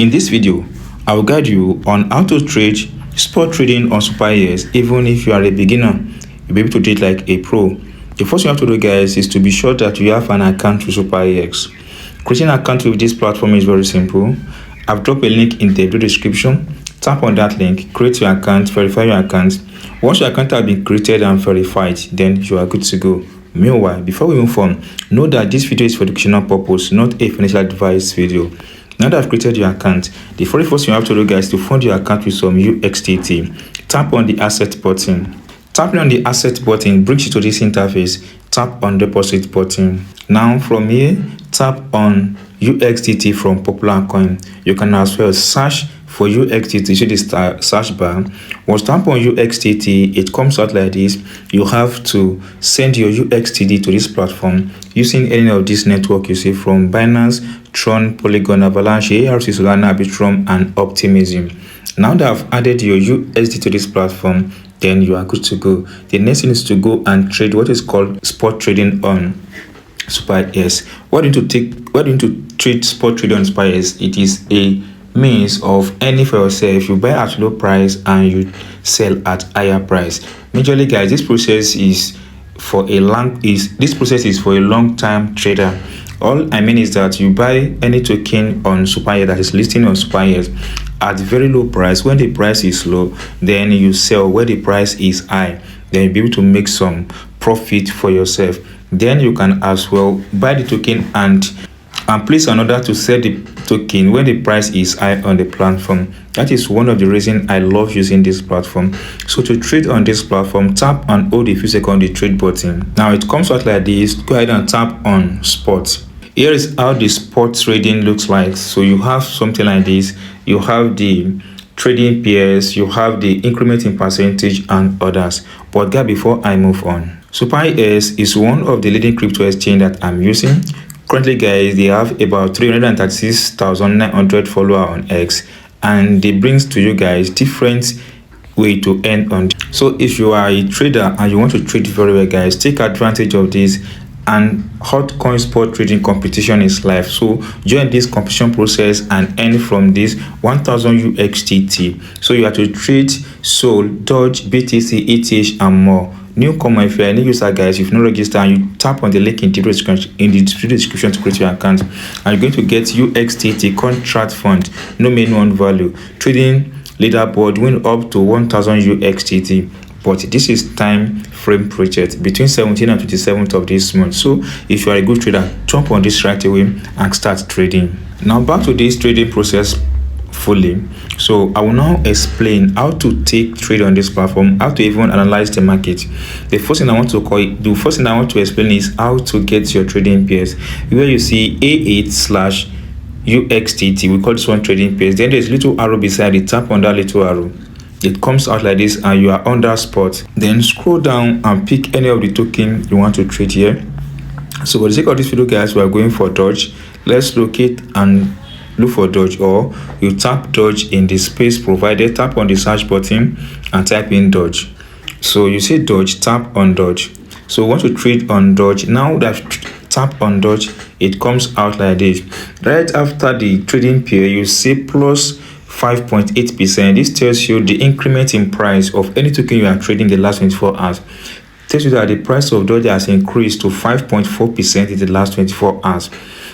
In this video, I will guide you on how to trade spot trading on SuperEX. Even if you are a beginner, you'll be able to trade like a pro. The first thing you have to do, guys, is to be sure that you have an account with SuperEX. Creating an account with this platform is very simple. I've dropped a link in the video description. Tap on that link, create your account, verify your account. Once your account has been created and verified, then you are good to go. Meanwhile, before we move on, know that this video is for educational purpose, not a financial advice video. Now that I've created your account, the very first thing you have to do, guys, is to fund your account with some USDT. Tap on the asset button. Tapping on the asset button brings you to this interface. Tap on deposit button. Now from here, tap on USDT from Popular Coin. You can as well search for USDT. See this search bar. Once tap on USDT, it comes out like this. You have to send your USDT to this platform using any of this network you see from Binance, Tron, Polygon, Avalanche, ARC, Solana, Arbitrum, and Optimism. Now that I've added your USD to this platform, then you are good to go. The next thing is to go and trade what is called spot trading on SuperEX. Why don't you trade spot trading on SuperEX? It is a means of earning for yourself. You buy at low price and you sell at higher price. Majorly, guys, this process is for a long time trader. All I mean is that you buy any token on SuperEX that is listing on SuperEX at very low price. When the price is low, then you sell where the price is high. Then you'll be able to make some profit for yourself. Then you can as well buy the token and place an order to sell the token when the price is high on the platform. That is one of the reasons I love using this platform. So to trade on this platform, tap and hold a few seconds the trade button. Now it comes out like this. Go ahead and tap on spot. Here is how the spot trading looks like. So you have something like this. You have the trading pairs, you have the increment in percentage and others. But guys, before I move on, SuperEX is one of the leading crypto exchange that I'm using. Currently, guys, they have about 336,900 followers on X, and they brings to you guys different way to earn on. So if you are a trader and you want to trade very well, guys, take advantage of this. And Hotcoin spot trading competition is live. So join this competition process and earn from this 1000 USDT. So you have to trade Sol, Doge, BTC, ETH, and more. Newcomer, if you are a new user, guys, if you not register, and you tap on the link in the description to create your account, and you're going to get USDT contract fund, no minimum value, trading leaderboard, win up to 1000 USDT. But this is time frame project between 17th and 27th of this month. So if you are a good trader, jump on this right away and start trading. Now back to this trading process fully. So I will now explain how to take trade on this platform, how to even analyze the market. The first thing I want to explain is how to get your trading pairs. Where you see A8/USDT, we call this one trading pairs. Then there's a little arrow beside it. Tap on that little arrow. It comes out like this and you are on that spot. Then scroll down and pick any of the token you want to trade here. So for the sake of this video, guys, we are going for Doge. Let's locate and look for Doge, or you tap Doge in the space provided. Tap on the search button and type in Doge. So you see Doge, tap on Doge. So want to trade on Doge. Now that tap on Doge, it comes out like this. Right after the trading pair, you see plus 5.8%. This tells you the increment in price of any token you are trading the last 24 hours. Tells you that the price of Doge has increased to 5.4% in the last 24 hours.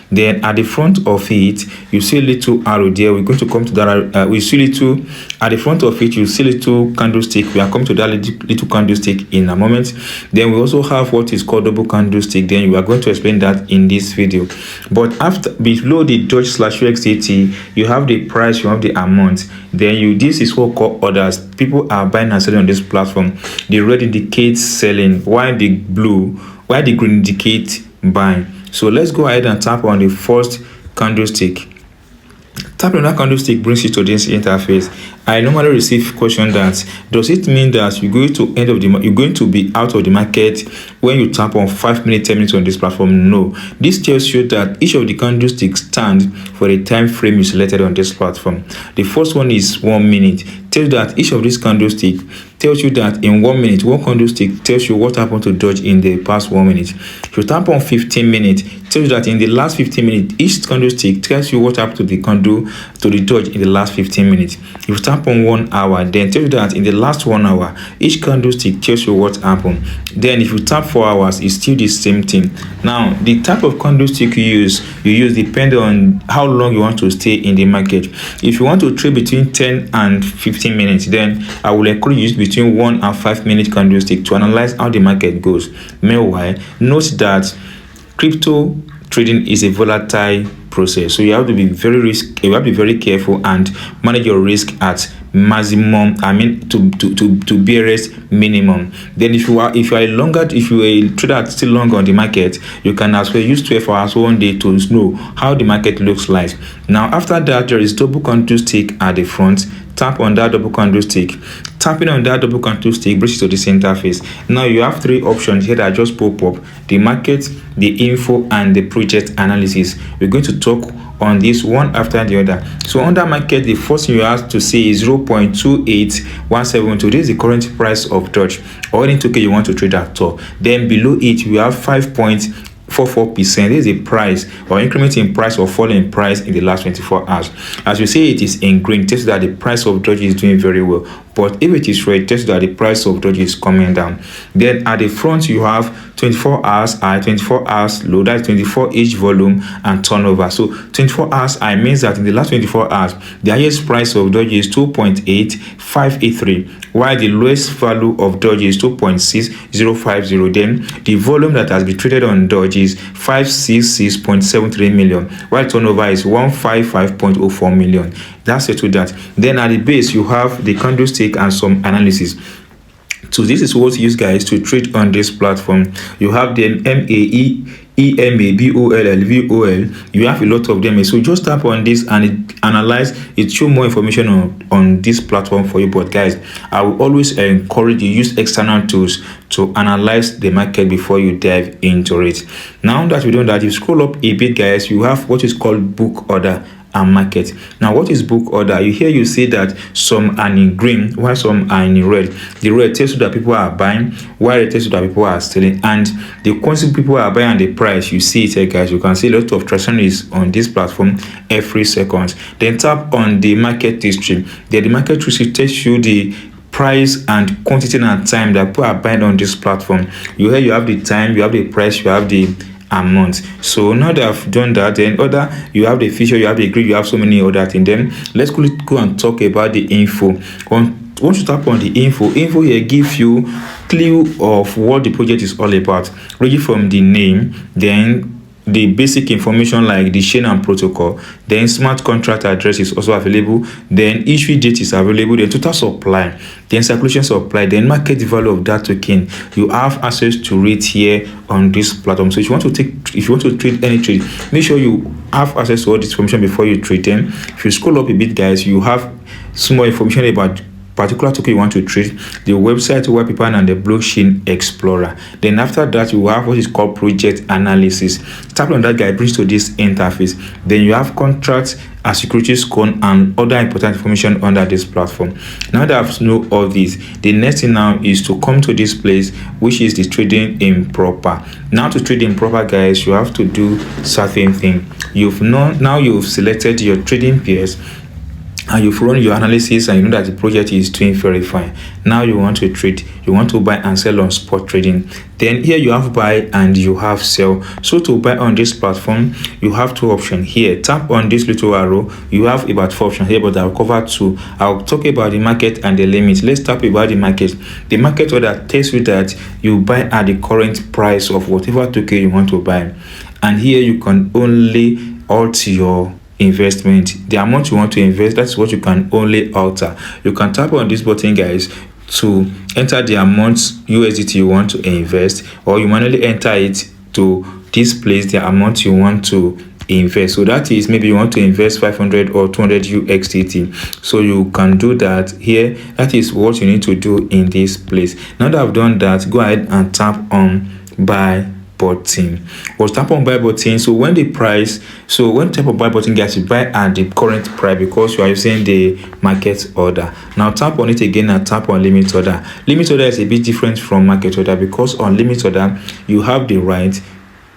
Then at the front of it, you see a little arrow there. We're going to come to that. We see little at the front of it. You see little candlestick. We are coming to that little candlestick in a moment. Then we also have what is called double candlestick. Then we are going to explain that in this video. But after below the Doge/USDT, you have the price, you have the amount. Then this is what called orders. People are buying and selling on this platform. The red indicates selling, while the green indicates buying. So let's go ahead and tap on the first candlestick. Tapping on that candlestick brings you to this interface. I normally receive question that does it mean that you're going to be out of the market when you tap on 5 minutes, 10 minutes on this platform? No. This tells you that each of the candlesticks stand for a time frame you selected on this platform. The first one is 1 minute, tells you that each of these candlestick tells you that in 1 minute, one candlestick tells you what happened to Doge in the past 1 minute. If you tap on 15 minutes, tells you that in the last 15 minutes, each candlestick tells you what happened to the Doge in the last 15 minutes. If you tap on 1 hour, then tells you that in the last 1 hour, each candlestick tells you what happened. Then if you tap 4 hours, it's still the same thing. Now, the type of candlestick you use depends on how long you want to stay in the market. If you want to trade between 10 and 15 minutes, then I will encourage you to use between 1 and 5 minute candlestick to analyze how the market goes. Meanwhile, note that crypto trading is a volatile process, so you have to be very careful and manage your risk at maximum, to barest minimum. Then if you are a trader still long on the market, you can as well use 12 hours one day to know how the market looks like. Now after that, there is double candlestick at the front. Tap on that double candlestick. Tapping on that double candlestick brings you to this interface. Now you have 3 options here that just pop up: the market, the info, and the project analysis. We're going to talk on this one after the other. So under market, the first thing you have to see is 0.28172. This is the current price of Doge or any token you want to trade at all. Then below it, we have 5.44%. This is a price or increment in price or fall in price in the last 24 hours. As you see, it is in green. It tells you that the price of Doge is doing very well. But if it is red, it tells you that the price of Doge is coming down. Then at the front, you have 24 hours high, 24 hours low. That's 24 each volume and turnover. So 24 hours high means that in the last 24 hours, the highest price of Doge is 2.8583, while the lowest value of Doge is 2.6050. Then the volume that has been traded on Doge is 566.73 million, while turnover is 155.04 million. That's it to that. Then at the base, you have the candlestick and some analysis. So this is what you use, guys, to trade on this platform. You have the MAEEMABOLLVOL. You have a lot of them. So just tap on this and analyze. It show more information on this platform for you. But guys, I will always encourage you use external tools to analyze the market before you dive into it. Now that we've done that, you scroll up a bit, guys, you have what is called book order and market. Now what is book order? You see that some are in green while some are in red. The red tells you that people are buying, while it tells you that people are selling, and the quantity people are buying and the price, you see it here, guys. You can see a lot of transaction is on this platform every second. Then tap on the market history. Then the market history tells you the price and quantity and time that people are buying on this platform. You have the time, you have the price, you have the amount. So now that I've done that, then you have the feature, you have the grid, you have so many other things. Then let's go and talk about the info. Once you tap on the info here gives you clue of what the project is all about, really from the name, then the basic information like the chain and protocol, then smart contract address is also available, then issue date is available, then total supply, then circulation supply, then market value of that token. You have access to it here on this platform. So if you want to trade any trade, make sure you have access to all this information before you trade them. If you scroll up a bit, guys, you have some more information about particular token you want to trade, the website, white paper, and the blockchain explorer. Then after that, you have what is called project analysis. Tap on that, guy, brings to this interface. Then you have contracts, a securities code, and other important information under this platform. Now that I've know all this, the next thing now is to come to this place, which is the trading improper. Now to trade improper, guys, you have to do certain thing. You've selected your trading pairs, and you've run your analysis, and you know that the project is doing very fine. Now you want to trade, you want to buy and sell on spot trading. Then here you have buy and you have sell. So to buy on this platform, you have 2 options here. Tap on this little arrow. You have about 4 options here, but I'll cover 2. I'll talk about the market and the limit. Let's tap about the market. The market order tells you that you buy at the current price of whatever token you want to buy, and here you can only alter your investment, the amount you want to invest. That's what you can only alter. You can tap on this button, guys, to enter the amount USDT you want to invest, or you manually enter it to this place, the amount you want to invest. So that is, maybe you want to invest 500 or 200 USDT, so you can do that here. That is what you need to do in this place. Now that I've done that, go ahead and tap on buy button. We'll tap on buy button. So when the price, so when type of buy button, guys, you buy at the current price because you are using the market order. Now tap on it again and tap on limit order. Limit order is a bit different from market order because on limit order you have the right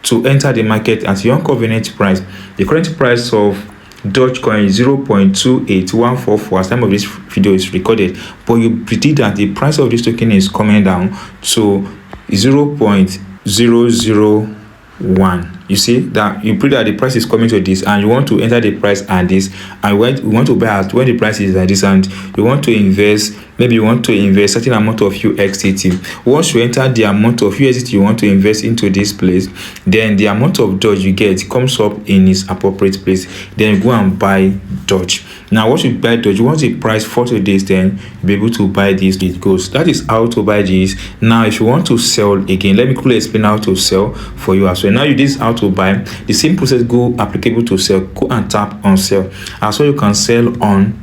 to enter the market at your convenient price. The current price of Dogecoin is 0.28144 as time of this video is recorded, but you predict that the price of this token is coming down to 0.001. You see that you predict that the price is coming to this, and you want to enter the price at this, and we want to buy at when the price is at this, and you want to invest. Maybe you want to invest certain amount of USDT. Once you enter the amount of USDT you want to invest into this place, then the amount of Doge you get comes up in its appropriate place. Then you go and buy Doge. Now once you buy Doge, once the price for today's, then you'll be able to buy this. It goes. That is how to buy this. Now if you want to sell again, let me quickly explain how to sell for you as well. Now you this how to buy. The same process go applicable to sell. Go and tap on sell. As well you can sell on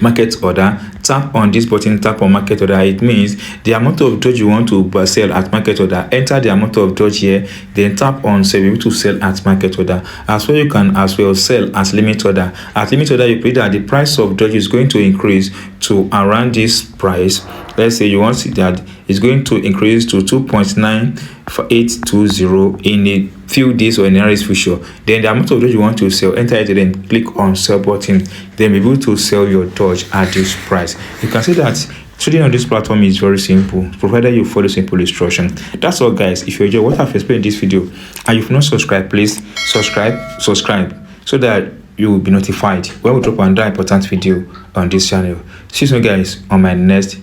market order. Tap on this button, tap on market order. It means the amount of Doge you want to sell at market order. Enter the amount of Doge here, then tap on sell. You're able to sell at market order. As well you can as well sell at limit order. At limit order you predict that the price of Doge is going to increase to around this price. Let's say you want to see that it's going to increase to 2.9820 in a few days or in a nearest future. Then the amount of Doge you want to sell, enter it, then click on sell button. Then be able to sell your Doge at this price. You can see that trading on this platform is very simple, provided you follow simple instruction. That's all, guys. If you enjoy what I've explained in this video and you've not subscribed, please subscribe so that you will be notified when we drop another important video on this channel. See you soon, guys, on my next